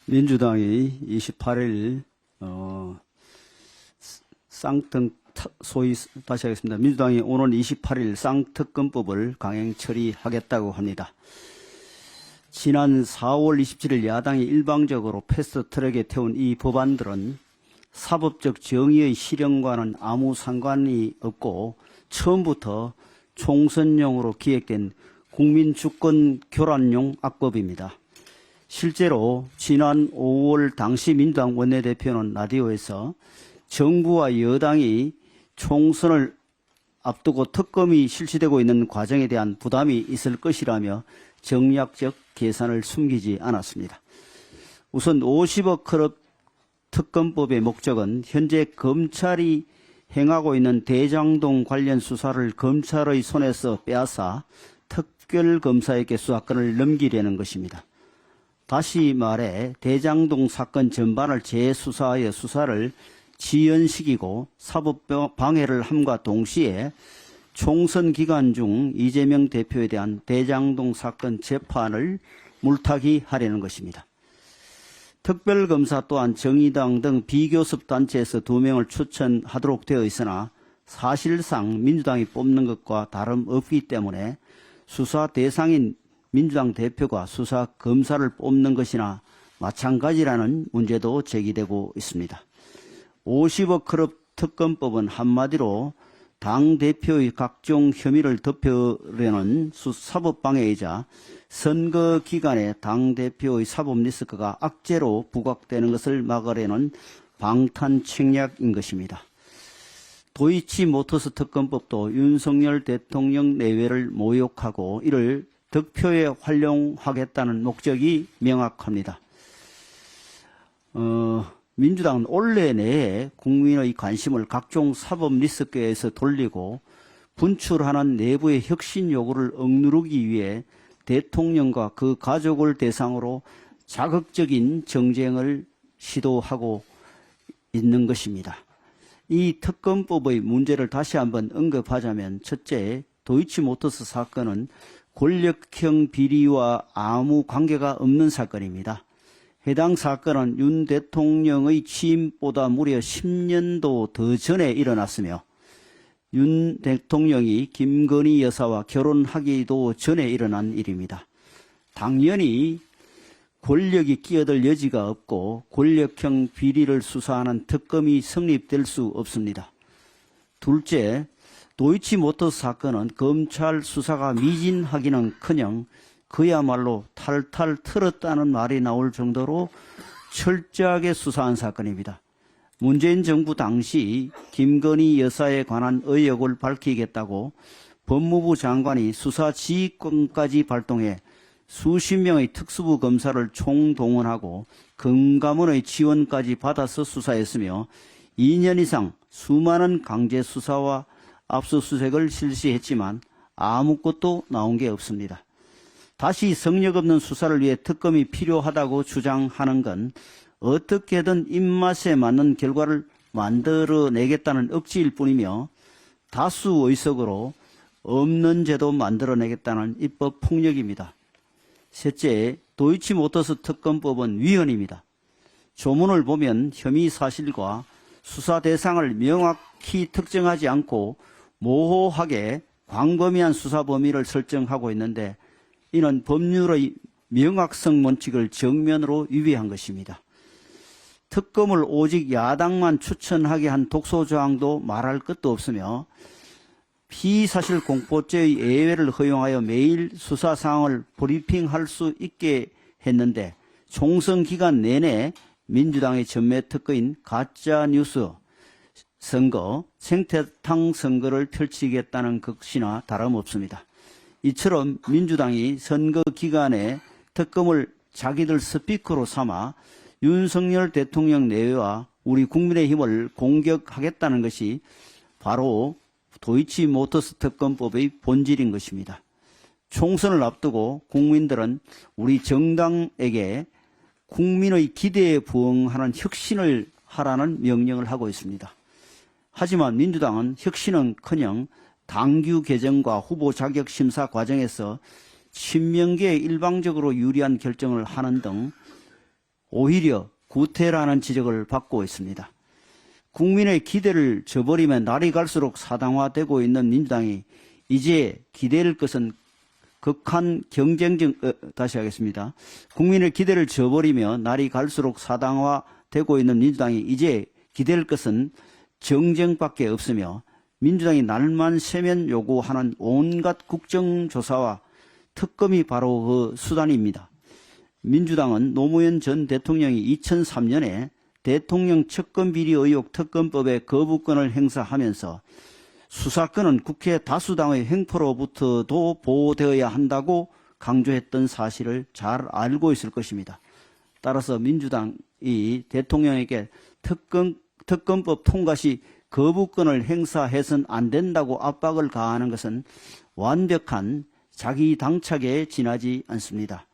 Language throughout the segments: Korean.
민주당이 28일 다시 하겠습니다. 민주당이 오는 28일 쌍특검법을 강행 처리하겠다고 합니다. 지난 4월 27일 야당이 일방적으로 패스트트랙에 태운 이 법안들은 사법적 정의의 실현과는 아무 상관이 없고 처음부터 총선용으로 기획된 국민주권 교란용 악법입니다. 실제로 지난 5월 당시 민주당 원내대표는 라디오에서 정부와 여당이 총선을 앞두고 특검이 실시되고 있는 과정에 대한 부담이 있을 것이라며 정략적 계산을 숨기지 않았습니다. 우선 50억 클럽 특검법의 목적은 현재 검찰이 행하고 있는 대장동 관련 수사를 검찰의 손에서 빼앗아 특별검사에게 수사권을 넘기려는 것입니다. 다시 말해 대장동 사건 전반을 재수사하여 수사를 지연시키고 사법 방해를 함과 동시에 총선 기간 중 이재명 대표에 대한 대장동 사건 재판을 물타기 하려는 것입니다. 특별검사 또한 정의당 등 비교섭 단체에서 2명을 추천하도록 되어 있으나 사실상 민주당이 뽑는 것과 다름없기 때문에 수사 대상인 민주당 대표가 수사 검사를 뽑는 것이나 마찬가지라는 문제도 제기되고 있습니다. 50억 클럽 특검법은 한마디로 당대표의 각종 혐의를 덮으려는 사법방해이자 선거 기간에 당대표의 사법 리스크가 악재로 부각되는 것을 막으려는 방탄책략인 것입니다. 도이치모터스 특검법도 윤석열 대통령 내외를 모욕하고 이를 득표에 활용하겠다는 목적이 명확합니다. 민주당은 올해 내에 국민의 관심을 각종 사법 리스크에서 돌리고 분출하는 내부의 혁신 요구를 억누르기 위해 대통령과 그 가족을 대상으로 자극적인 정쟁을 시도하고 있는 것입니다. 이 특검법의 문제를 다시 한번 언급하자면 첫째, 도이치모터스 사건은 권력형 비리와 아무 관계가 없는 사건입니다. 해당 사건은 윤 대통령의 취임보다 무려 10년도 더 전에 일어났으며 윤 대통령이 김건희 여사와 결혼하기도 전에 일어난 일입니다. 당연히 권력이 끼어들 여지가 없고 권력형 비리를 수사하는 특검이 성립될 수 없습니다. 둘째, 도이치모터스 사건은 검찰 수사가 미진하기는커녕 그야말로 탈탈 털었다는 말이 나올 정도로 철저하게 수사한 사건입니다. 문재인 정부 당시 김건희 여사에 관한 의혹을 밝히겠다고 법무부 장관이 수사 지휘권까지 발동해 수십 명의 특수부 검사를 총동원하고 금감원의 지원까지 받아서 수사했으며 2년 이상 수많은 강제 수사와 압수수색을 실시했지만 아무것도 나온 게 없습니다. 다시 성역 없는 수사를 위해 특검이 필요하다고 주장하는 건 어떻게든 입맛에 맞는 결과를 만들어내겠다는 억지일 뿐이며 다수 의석으로 없는 제도 만들어내겠다는 입법 폭력입니다. 셋째, 도이치모터스 특검법은 위헌입니다. 조문을 보면 혐의 사실과 수사 대상을 명확히 특정하지 않고 모호하게 광범위한 수사 범위를 설정하고 있는데 이는 법률의 명확성 원칙을 정면으로 위배한 것입니다. 특검을 오직 야당만 추천하게 한 독소조항도 말할 것도 없으며 피사실 공포죄의 예외를 허용하여 매일 수사 상황을 브리핑할 수 있게 했는데 총선 기간 내내 민주당의 전매 특허인 가짜뉴스 선거, 생태탕 선거를 펼치겠다는 것이나 다름없습니다. 이처럼 민주당이 선거 기간에 특검을 자기들 스피커로 삼아 윤석열 대통령 내외와 우리 국민의힘을 공격하겠다는 것이 바로 도이치모터스 특검법의 본질인 것입니다. 총선을 앞두고 국민들은 우리 정당에게 국민의 기대에 부응하는 혁신을 하라는 명령을 하고 있습니다. 하지만 민주당은 혁신은커녕 당규 개정과 후보 자격 심사 과정에서 친명계에 일방적으로 유리한 결정을 하는 등 오히려 구태라는 지적을 받고 있습니다. 국민의 기대를 저버리면 날이 갈수록 사당화되고 있는 민주당이 이제 기대할 것은 극한 다시 하겠습니다. 국민의 기대를 저버리며 날이 갈수록 사당화되고 있는 민주당이 이제 기대할 것은 정쟁밖에 없으며 민주당이 날만 새면 요구하는 온갖 국정조사와 특검이 바로 그 수단입니다. 민주당은 노무현 전 대통령이 2003년에 대통령 측근비리 의혹 특검법의 거부권을 행사하면서 수사권은 국회 다수당의 횡포로부터도 보호되어야 한다고 강조했던 사실을 잘 알고 있을 것입니다. 따라서 민주당이 대통령에게 특검법 통과 시 거부권을 행사해서는 안 된다고 압박을 가하는 것은 완벽한 자기 당착에 지나지 않습니다.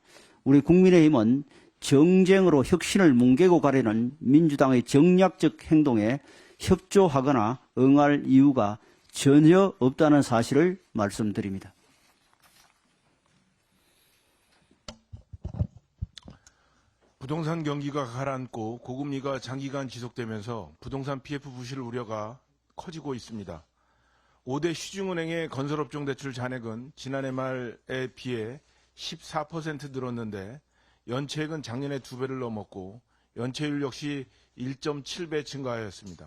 우리 국민의힘은 정쟁으로 혁신을 뭉개고 가려는 민주당의 정략적 행동에 협조하거나 응할 이유가 전혀 없다는 사실을 말씀드립니다. 부동산 경기가 가라앉고 고금리가 장기간 지속되면서 부동산 PF 부실 우려가 커지고 있습니다. 5대 시중은행의 건설업종 대출 잔액은 지난해 말에 비해 14% 늘었는데 연체액은 작년에 2배를 넘었고 연체율 역시 1.7배 증가하였습니다.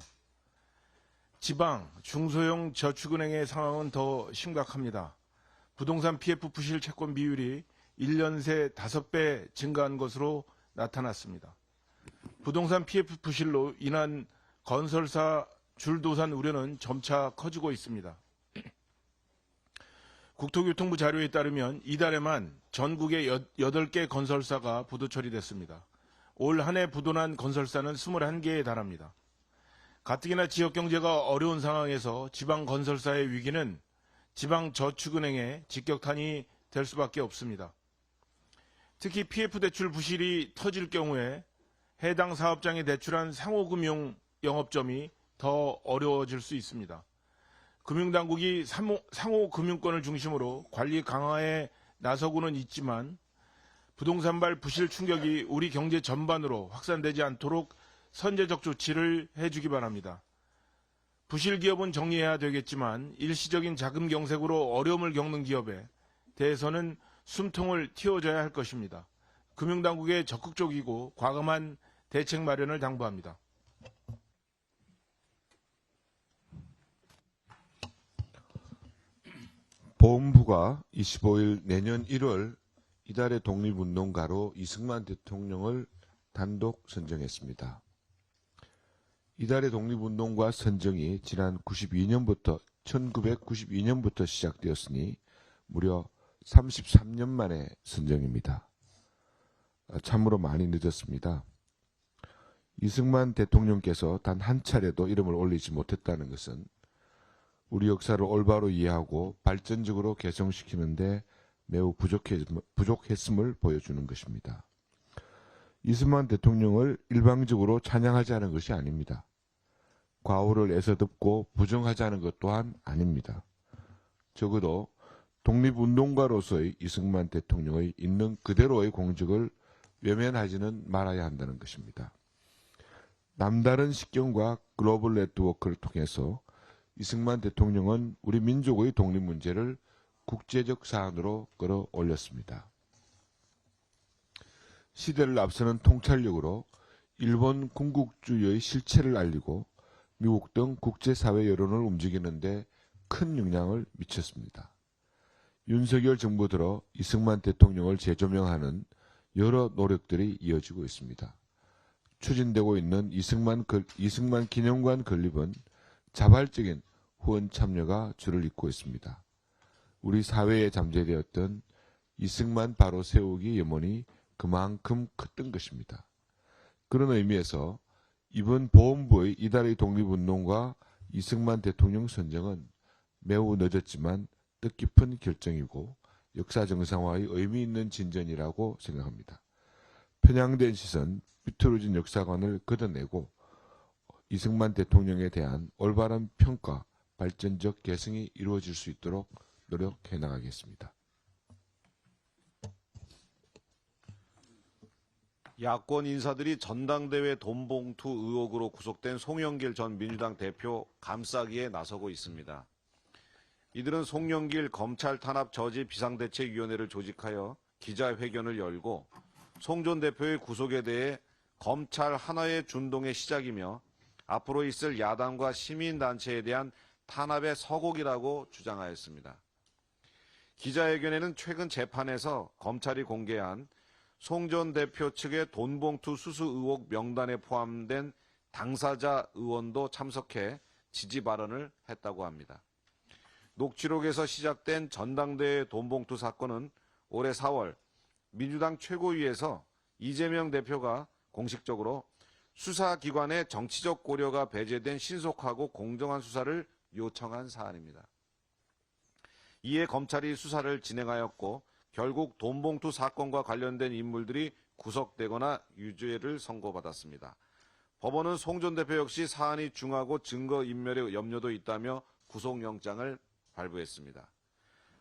지방, 중소형 저축은행의 상황은 더 심각합니다. 부동산 PF 부실 채권 비율이 1년 새 5배 증가한 것으로 나타났습니다. 부동산 PF 부실로 인한 건설사 줄도산 우려는 점차 커지고 있습니다. 국토교통부 자료에 따르면 이달에만 전국의 8개 건설사가 부도 처리됐습니다. 올 한 해 부도난 건설사는 21개에 달합니다. 가뜩이나 지역경제가 어려운 상황에서 지방 건설사의 위기는 지방저축은행의 직격탄이 될 수밖에 없습니다. 특히 PF 대출 부실이 터질 경우에 해당 사업장에 대출한 상호금융 영업점이 더 어려워질 수 있습니다. 금융당국이 상호금융권을 중심으로 관리 강화에 나서고는 있지만 부동산발 부실 충격이 우리 경제 전반으로 확산되지 않도록 선제적 조치를 해주기 바랍니다. 부실 기업은 정리해야 되겠지만 일시적인 자금 경색으로 어려움을 겪는 기업에 대해서는 숨통을 틔워줘야 할 것입니다. 금융당국의 적극적이고 과감한 대책 마련을 당부합니다. 보훈부가 25일 내년 1월 이달의 독립운동가로 이승만 대통령을 단독 선정했습니다. 이달의 독립운동가 선정이 지난 1992년부터 시작되었으니 무려 33년 만의 선정입니다. 참으로 많이 늦었습니다. 이승만 대통령께서 단 한 차례도 이름을 올리지 못했다는 것은 우리 역사를 올바로 이해하고 발전적으로 개성시키는 데 매우 부족했음을 보여주는 것입니다. 이승만 대통령을 일방적으로 찬양하자는 것이 아닙니다. 과오를 애써듣고 부정하자는 것 또한 아닙니다. 적어도 독립운동가로서의 이승만 대통령의 있는 그대로의 공적을 외면하지는 말아야 한다는 것입니다. 남다른 식견과 글로벌 네트워크를 통해서 이승만 대통령은 우리 민족의 독립 문제를 국제적 사안으로 끌어올렸습니다. 시대를 앞서는 통찰력으로 일본 군국주의의 실체를 알리고 미국 등 국제사회 여론을 움직이는 데 큰 영향을 미쳤습니다. 윤석열 정부 들어 이승만 대통령을 재조명하는 여러 노력들이 이어지고 있습니다. 추진되고 있는 이승만 기념관 건립은 자발적인 후원 참여가 줄을 잇고 있습니다. 우리 사회에 잠재되었던 이승만 바로 세우기 염원이 그만큼 컸던 것입니다. 그런 의미에서 이번 보훈부의 이달의 독립운동가 이승만 대통령 선정은 매우 늦었지만 뜻깊은 결정이고 역사 정상화의 의미 있는 진전이라고 생각합니다. 편향된 시선, 비틀어진 역사관을 걷어내고 이승만 대통령에 대한 올바른 평가, 발전적 개성이 이루어질 수 있도록 노력해 나가겠습니다. 야권 인사들이 전당대회 돈봉투 의혹으로 구속된 송영길 전 민주당 대표 감싸기에 나서고 있습니다. 이들은 송영길 검찰 탄압 저지 비상대책위원회를 조직하여 기자회견을 열고 송 전 대표의 구속에 대해 검찰 하나의 준동의 시작이며 앞으로 있을 야당과 시민단체에 대한 탄압의 서곡이라고 주장하였습니다. 기자회견에는 최근 재판에서 검찰이 공개한 송 전 대표 측의 돈봉투 수수 의혹 명단에 포함된 당사자 의원도 참석해 지지 발언을 했다고 합니다. 녹취록에서 시작된 전당대회 돈봉투 사건은 올해 4월 민주당 최고위에서 이재명 대표가 공식적으로 수사기관의 정치적 고려가 배제된 신속하고 공정한 수사를 요청한 사안입니다. 이에 검찰이 수사를 진행하였고 결국 돈봉투 사건과 관련된 인물들이 구속되거나 유죄를 선고받았습니다. 법원은 송 전 대표 역시 사안이 중하고 증거인멸의 염려도 있다며 구속영장을 발부했습니다.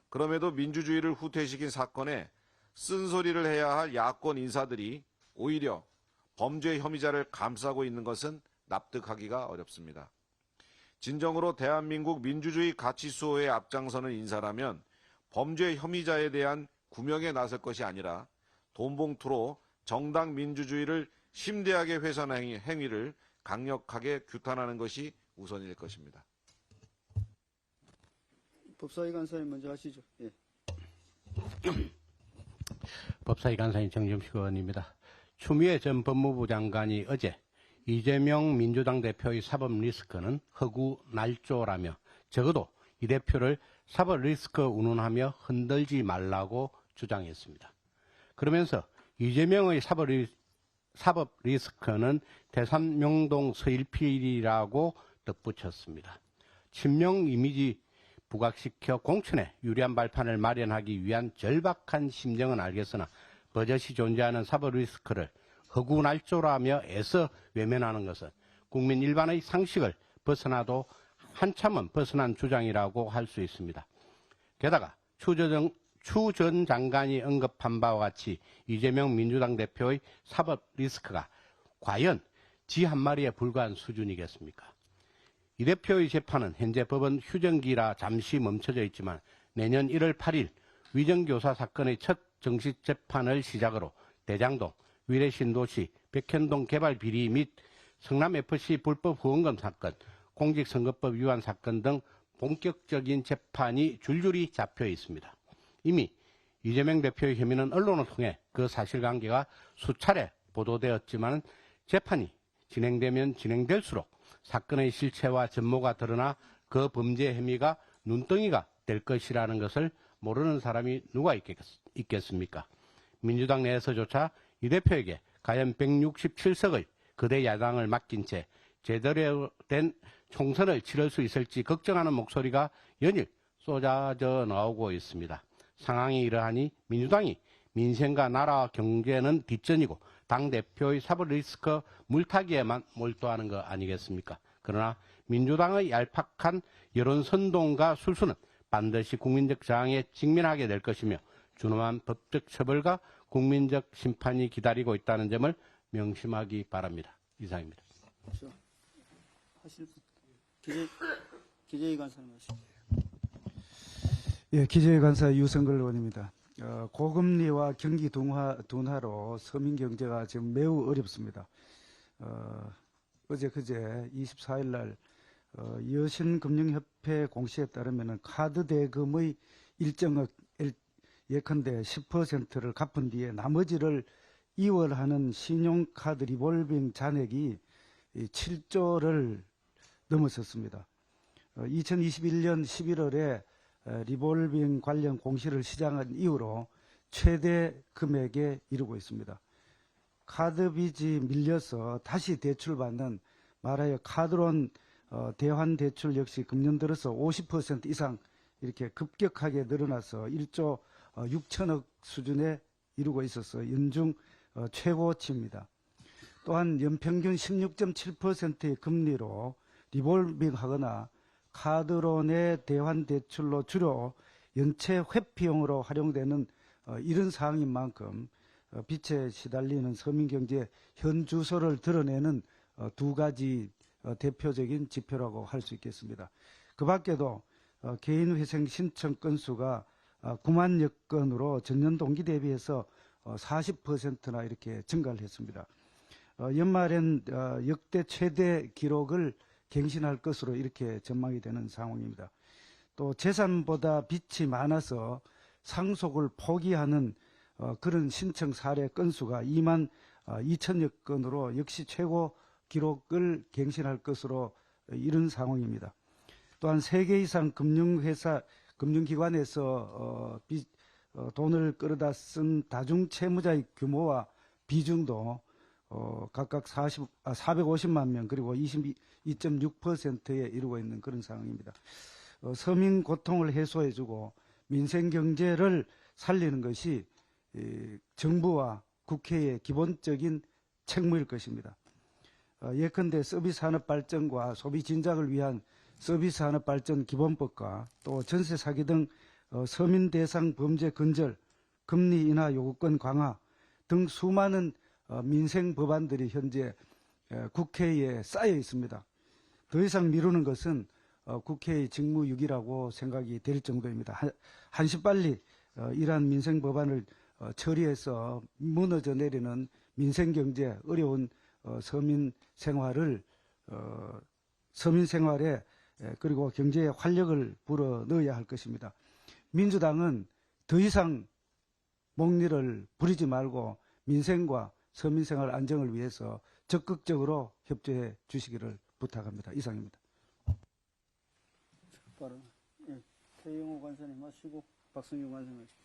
그럼에도 민주주의를 후퇴시킨 사건에 쓴소리를 해야 할 야권 인사들이 오히려 범죄 혐의자를 감싸고 있는 것은 납득하기가 어렵습니다. 진정으로 대한민국 민주주의 가치 수호에 앞장서는 인사라면 범죄 혐의자에 대한 구명에 나설 것이 아니라 돈봉투로 정당 민주주의를 심대하게 훼손한 행위를 강력하게 규탄하는 것이 우선일 것입니다. 법사위 간사님 먼저 하시죠. 예. 법사위 간사인 정점식 의원입니다. 추미애 전 법무부 장관이 어제 이재명 민주당 대표의 사법 리스크는 허구 날조라며 적어도 이 대표를 사법 리스크 운운하며 흔들지 말라고 주장했습니다. 그러면서 이재명의 사법 리스크는 대산명동 서일필이라고 덧붙였습니다. 친명 이미지 부각시켜 공천에 유리한 발판을 마련하기 위한 절박한 심정은 알겠으나 버젓이 존재하는 사법 리스크를 허구날조라며 애써 외면하는 것은 국민 일반의 상식을 벗어나도 한참은 벗어난 주장이라고 할 수 있습니다. 게다가 추 전 장관이 언급한 바와 같이 이재명 민주당 대표의 사법 리스크가 과연 지 한 마리에 불과한 수준이겠습니까? 이 대표의 재판은 현재 법원 휴정기라 잠시 멈춰져 있지만 내년 1월 8일 위정교사 사건의 첫 정식 재판을 시작으로 대장동, 위례신도시, 백현동 개발 비리 및 성남FC 불법 후원금 사건, 공직선거법 위반 사건 등 본격적인 재판이 줄줄이 잡혀 있습니다. 이미 이재명 대표의 혐의는 언론을 통해 그 사실관계가 수차례 보도되었지만 재판이 진행되면 진행될수록 사건의 실체와 전모가 드러나 그 범죄 혐의가 눈덩이가 될 것이라는 것을 모르는 사람이 누가 있겠습니까? 민주당 내에서조차 이 대표에게 과연 167석의 거대 야당을 맡긴 채 제대로 된 총선을 치를 수 있을지 걱정하는 목소리가 연일 쏟아져 나오고 있습니다. 상황이 이러하니 민주당이 민생과 나라 경제는 뒷전이고 당대표의 사법 리스크 물타기에만 몰두하는 거 아니겠습니까? 그러나 민주당의 얄팍한 여론선동과 술수는 반드시 국민적 저항에 직면하게 될 것이며 준엄한 법적 처벌과 국민적 심판이 기다리고 있다는 점을 명심하기 바랍니다. 이상입니다. 하실 분. 기재위 간사님 하시죠. 예, 기재위 간사 유성걸 의원입니다. 고금리와 경기 둔화로 서민 경제가 지금 매우 어렵습니다. 어제 그제 24일 날 여신금융협회 공시에 따르면 카드 대금의 일정액 예컨대 10%를 갚은 뒤에 나머지를 이월하는 신용카드 리볼빙 잔액이 7조를 넘어섰습니다. 2021년 11월에 리볼빙 관련 공시를 시작한 이후로 최대 금액에 이르고 있습니다. 카드 빚이 밀려서 다시 대출받는 말하여 카드론 대환 대출 역시 금년 들어서 50% 이상 이렇게 급격하게 늘어나서 1조 6천억 수준에 이르고 있어서 연중 최고치입니다. 또한 연평균 16.7%의 금리로 리볼빙하거나 카드론의 대환 대출로 주로 연체 회피용으로 활용되는 이런 상황인 만큼 빛에 시달리는 서민경제 현 주소를 드러내는 두 가지 대표적인 지표라고 할 수 있겠습니다. 그 밖에도 개인회생 신청 건수가 9만여 건으로 전년 동기 대비해서 40%나 이렇게 증가를 했습니다. 연말엔 역대 최대 기록을 갱신할 것으로 이렇게 전망이 되는 상황입니다. 또 재산보다 빚이 많아서 상속을 포기하는 그런 신청 사례 건수가 2만 2천여 건으로 역시 최고 기록을 갱신할 것으로 이런 상황입니다. 또한 3개 이상 금융기관에서 돈을 끌어다 쓴 다중채무자의 규모와 비중도 각각 450만 명 그리고 22.6%에 이르고 있는 그런 상황입니다. 서민 고통을 해소해주고 민생경제를 살리는 것이 정부와 국회의 기본적인 책무일 것입니다. 예컨대 서비스산업 발전과 소비 진작을 위한 서비스산업발전 기본법과 또 전세 사기 등 서민 대상 범죄 근절, 금리 인하 요구권 강화 등 수많은 민생 법안들이 현재 국회에 쌓여 있습니다. 더 이상 미루는 것은 국회의 직무유기라고 생각이 될 정도입니다. 한시빨리 이러한 민생 법안을 처리해서 무너져 내리는 민생경제 어려운 서민 생활에 그리고 경제에 활력을 불어 넣어야 할 것입니다. 민주당은 더 이상 목리를 부리지 말고 민생과 서민생활 안정을 위해서 적극적으로 협조해 주시기를 부탁합니다. 이상입니다. 바로 예, 태영호 관사님 마시고 박성규 관사님 마시고.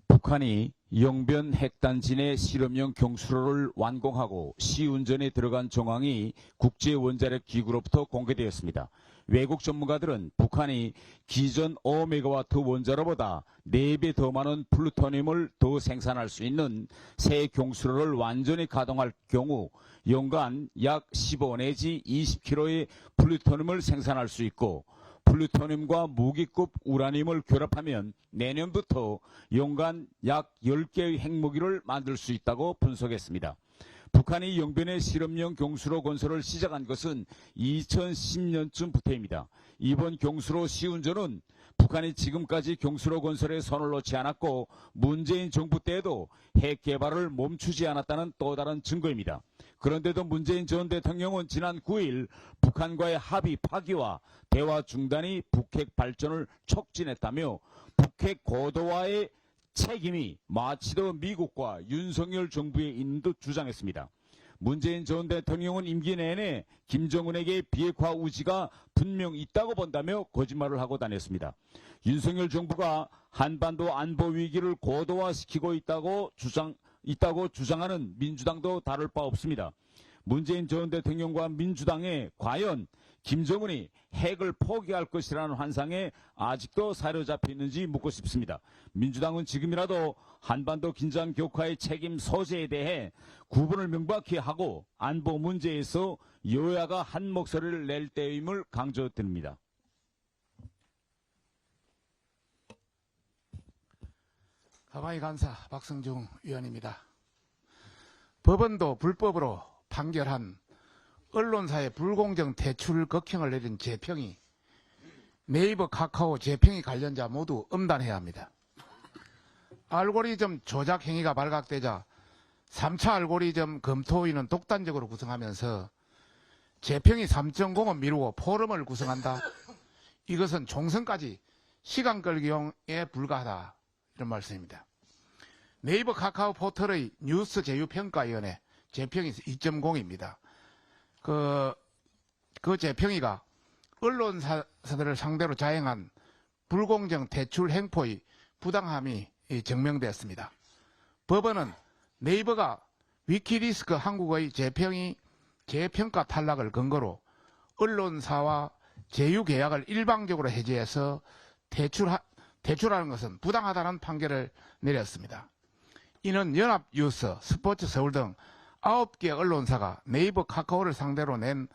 북한이 영변 핵단지 내 실험용 경수로를 완공하고 시운전에 들어간 정황이 국제원자력 기구로부터 공개되었습니다. 외국 전문가들은 북한이 기존 5메가와트 원자로보다 4배 더 많은 플루토늄을 더 생산할 수 있는 새 경수로를 완전히 가동할 경우 연간 약 15 내지 20kg의 플루토늄을 생산할 수 있고 플루토늄과 무기급 우라늄을 결합하면 내년부터 연간 약 10개의 핵무기를 만들 수 있다고 분석했습니다. 북한이 영변의 실험용 경수로 건설을 시작한 것은 2010년쯤부터입니다. 이번 경수로 시운전은 북한이 지금까지 경수로 건설에 손을 놓지 않았고 문재인 정부 때에도 핵 개발을 멈추지 않았다는 또 다른 증거입니다. 그런데도 문재인 전 대통령은 지난 9일 북한과의 합의 파기와 대화 중단이 북핵 발전을 촉진했다며 북핵 고도화의 책임이 마치도 미국과 윤석열 정부에 있는 듯 주장했습니다. 문재인 전 대통령은 임기 내내 김정은에게 비핵화 우지가 분명 있다고 본다며 거짓말을 하고 다녔습니다. 윤석열 정부가 한반도 안보 위기를 고도화시키고 있다고 주장하는 민주당도 다를 바 없습니다. 문재인 전 대통령과 민주당에 과연 김정은이 핵을 포기할 것이라는 환상에 아직도 사로잡혀 있는지 묻고 싶습니다. 민주당은 지금이라도 한반도 긴장 격화의 책임 소재에 대해 구분을 명확히 하고 안보 문제에서 여야가 한 목소리를 낼 때임을 강조드립니다. 하와이 간사 박성중 의원입니다. 법원도 불법으로 판결한 언론사의 불공정 퇴출 극형을 내린 재평이 네이버, 카카오, 재평이 관련자 모두 엄단해야 합니다. 알고리즘 조작 행위가 발각되자 3차 알고리즘 검토위는 독단적으로 구성하면서 재평이 3.0은 미루고 포럼을 구성한다. 이것은 총선까지 시간 끌기용에 불과하다. 이런 말씀입니다. 네이버 카카오 포털의 뉴스 제휴평가위원회 재평이 2.0입니다. 그 재평이가 언론사들을 상대로 자행한 불공정 퇴출 행포의 부당함이 증명되었습니다. 법원은 네이버가 위키리스크 한국의 재평이 재평가 탈락을 근거로 언론사와 제휴 계약을 일방적으로 해지해서 퇴출하는 것은 부당하다는 판결을 내렸습니다. 이는 연합뉴스, 스포츠서울 등 9개 언론사가 네이버, 카카오를 상대로 낸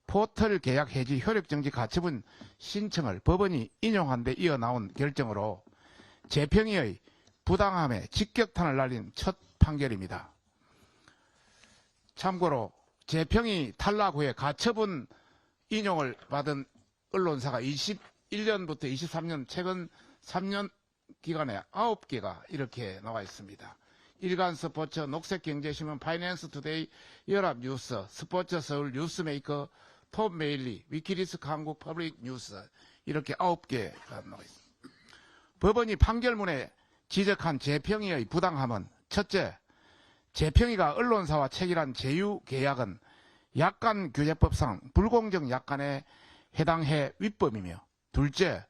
포털 계약 해지 효력정지 가처분 신청을 법원이 인용한 데 이어 나온 결정으로 재평이의 부당함에 직격탄을 날린 첫 판결입니다. 참고로 재평이 탈락 후에 가처분 인용을 받은 언론사가 21년부터 23년 최근 3년 기간에 9개가 이렇게 나와 있습니다. 일간스포츠, 녹색경제신문, 파이낸스투데이, 연합뉴스, 스포츠서울, 뉴스메이커, 톱메일리, 위키리스크 한국, 퍼블릭뉴스 이렇게 9개가 나와 있습니다. 법원이 판결문에 지적한 재평이의 부당함은 첫째, 재평이가 언론사와 체결한 제휴계약은 약관규제법상 불공정 약관에 해당해 위법이며, 둘째,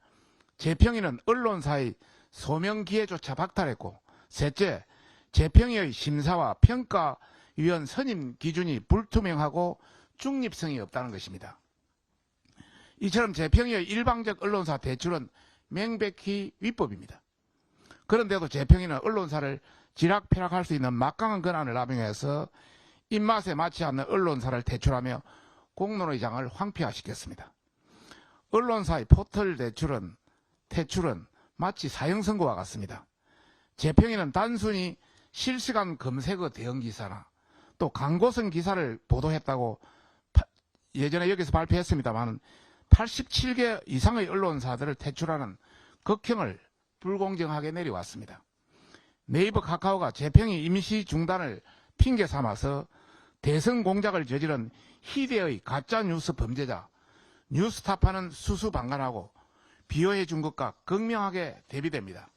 재평이는 언론사의 소명기회조차 박탈했고, 셋째, 재평이의 심사와 평가위원 선임 기준이 불투명하고 중립성이 없다는 것입니다. 이처럼 재평이의 일방적 언론사 대출은 명백히 위법입니다. 그런데도 재평이는 언론사를 지락펴락할 수 있는 막강한 권한을 남용해서 입맛에 맞지 않는 언론사를 대출하며 공론의 장을 황폐화시켰습니다. 언론사의 포털 퇴출은 마치 사형선고와 같습니다. 재평이는 단순히 실시간 검색어 대응 기사나 또 광고성 기사를 보도했다고 예전에 여기서 발표했습니다만 87개 이상의 언론사들을 퇴출하는 극형을 불공정하게 내려왔습니다. 네이버 카카오가 재평이 임시 중단을 핑계 삼아서 대선 공작을 저지른 희대의 가짜뉴스 범죄자 뉴스타파는 수수방관하고 비호해 준 것과 극명하게 대비됩니다.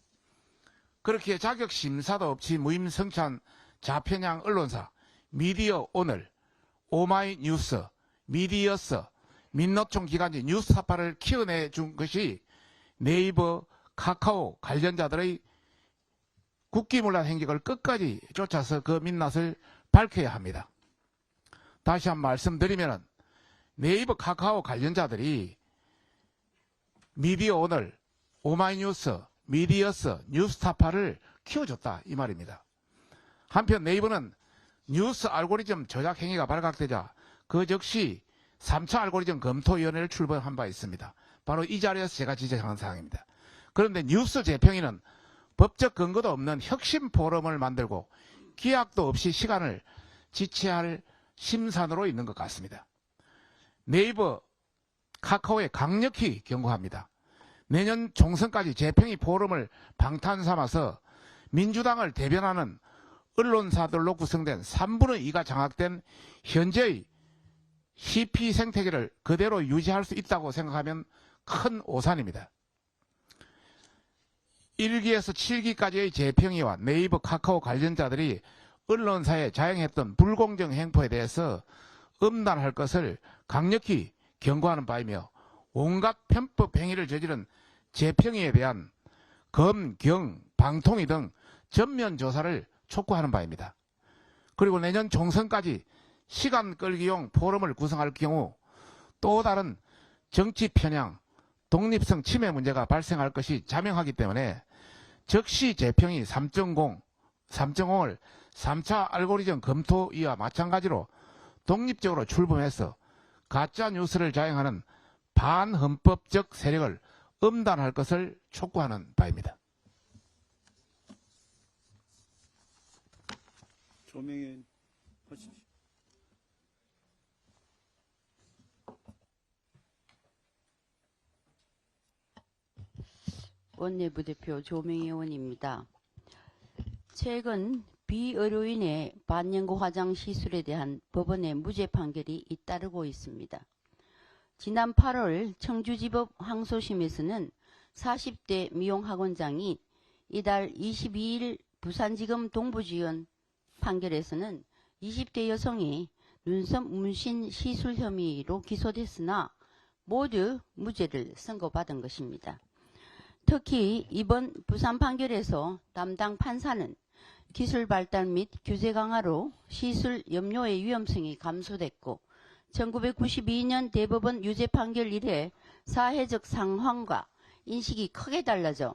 그렇게 자격 심사도 없이 무임승차한 좌편향 언론사 미디어 오늘, 오마이뉴스, 미디어스, 민노총 기관지 뉴스타파를 키워내준 것이 네이버, 카카오 관련자들의 국기문란 행적을 끝까지 쫓아서 그 민낯을 밝혀야 합니다. 다시 한번 말씀드리면 네이버, 카카오 관련자들이 미디어 오늘, 오마이뉴스, 미디어스, 뉴스타파를 키워줬다 이 말입니다. 한편 네이버는 뉴스 알고리즘 조작 행위가 발각되자 그 즉시 3차 알고리즘 검토위원회를 출범한 바 있습니다. 바로 이 자리에서 제가 지적한 사항입니다. 그런데 뉴스 재평이는 법적 근거도 없는 혁신 포럼을 만들고 기약도 없이 시간을 지체할 심산으로 있는 것 같습니다. 네이버, 카카오에 강력히 경고합니다. 내년 총선까지 재평이 포럼을 방탄 삼아서 민주당을 대변하는 언론사들로 구성된 3분의 2가 장악된 현재의 CP 생태계를 그대로 유지할 수 있다고 생각하면 큰 오산입니다. 1기에서 7기까지의 재평이와 네이버, 카카오 관련자들이 언론사에 자행했던 불공정 행포에 대해서 엄단할 것을 강력히 경고하는 바이며 온갖 편법 행위를 저지른 재평이에 대한 검, 경, 방통위 등 전면 조사를 촉구하는 바입니다. 그리고 내년 총선까지 시간 끌기용 포럼을 구성할 경우 또 다른 정치 편향, 독립성 침해 문제가 발생할 것이 자명하기 때문에 즉시 재평이 3.0을 3차 알고리즘 검토위와 마찬가지로 독립적으로 출범해서 가짜 뉴스를 자행하는 반헌법적 세력을 엄단할 것을 촉구하는 바입니다. 조명희 하십시오. 원내부대표 조명희 의원입니다. 최근 비의료인의 반영구 화장 시술에 대한 법원의 무죄 판결이 잇따르고 있습니다. 지난 8월 청주지법 항소심에서는 40대 미용학원장이 이달 22일 부산지검 동부지원 판결에서는 20대 여성이 눈썹 문신 시술 혐의로 기소됐으나 모두 무죄를 선고받은 것입니다. 특히 이번 부산 판결에서 담당 판사는 기술 발달 및 규제 강화로 시술 염료의 위험성이 감소됐고 1992년 대법원 유죄 판결 이래 사회적 상황과 인식이 크게 달라져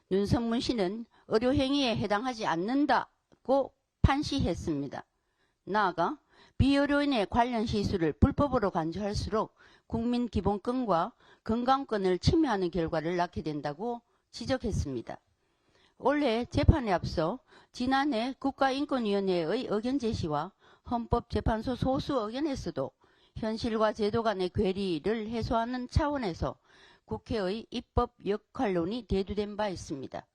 눈썹 문신은 의료행위에 해당하지 않는다고 판시했습니다. 나아가 비의료인의 관련 시술을 불법으로 간주할수록 국민 기본권과 건강권을 침해하는 결과를 낳게 된다고 지적했습니다. 올해 재판에 앞서 지난해 국가인권위원회의 의견 제시와 헌법재판소 소수 의견에서도 현실과 제도 간의 괴리를 해소하는 차원에서 국회의 입법 역할론이 대두된 바 있습니다.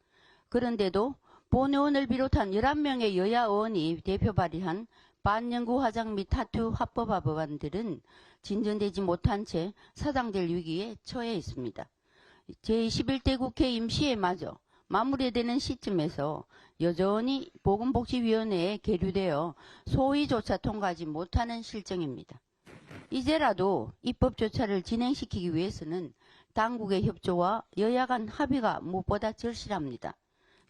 그런데도 본 의원을 비롯한 11명의 여야 의원이 대표 발의한 반영구 화장 및 타투 합법화 법안들은 진전되지 못한 채 사당될 위기에 처해 있습니다. 제21대 국회 임시에 마저 마무리되는 시점에서 여전히 보건복지위원회에 계류되어 소위조차 통과하지 못하는 실정입니다. 이제라도 입법조차를 진행시키기 위해서는 당국의 협조와 여야 간 합의가 무엇보다 절실합니다.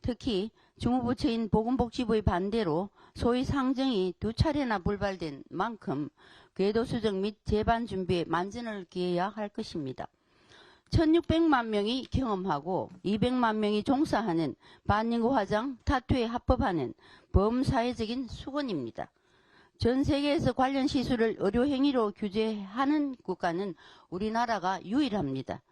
특히 주무부처인 보건복지부의 반대로 소위 상정이 2차례나 불발된 만큼 궤도 수정 및 재반 준비에 만전을 기해야 할 것입니다. 1600만 명이 경험하고 200만 명이 종사하는 반영구 화장 타투에 합법화는 범사회적인 수건입니다. 전 세계에서 관련 시술을 의료행위로 규제하는 국가는 우리나라가 유일합니다.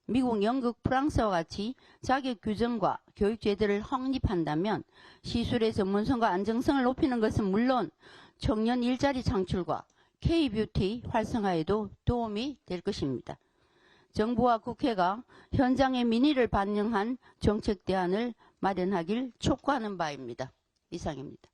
미국, 영국, 프랑스와 같이 자격 규정과 교육 제도를 확립한다면 시술의 전문성과 안정성을 높이는 것은 물론 청년 일자리 창출과 K-뷰티 활성화에도 도움이 될 것입니다. 정부와 국회가 현장의 민의를 반영한 정책 대안을 마련하길 촉구하는 바입니다. 이상입니다.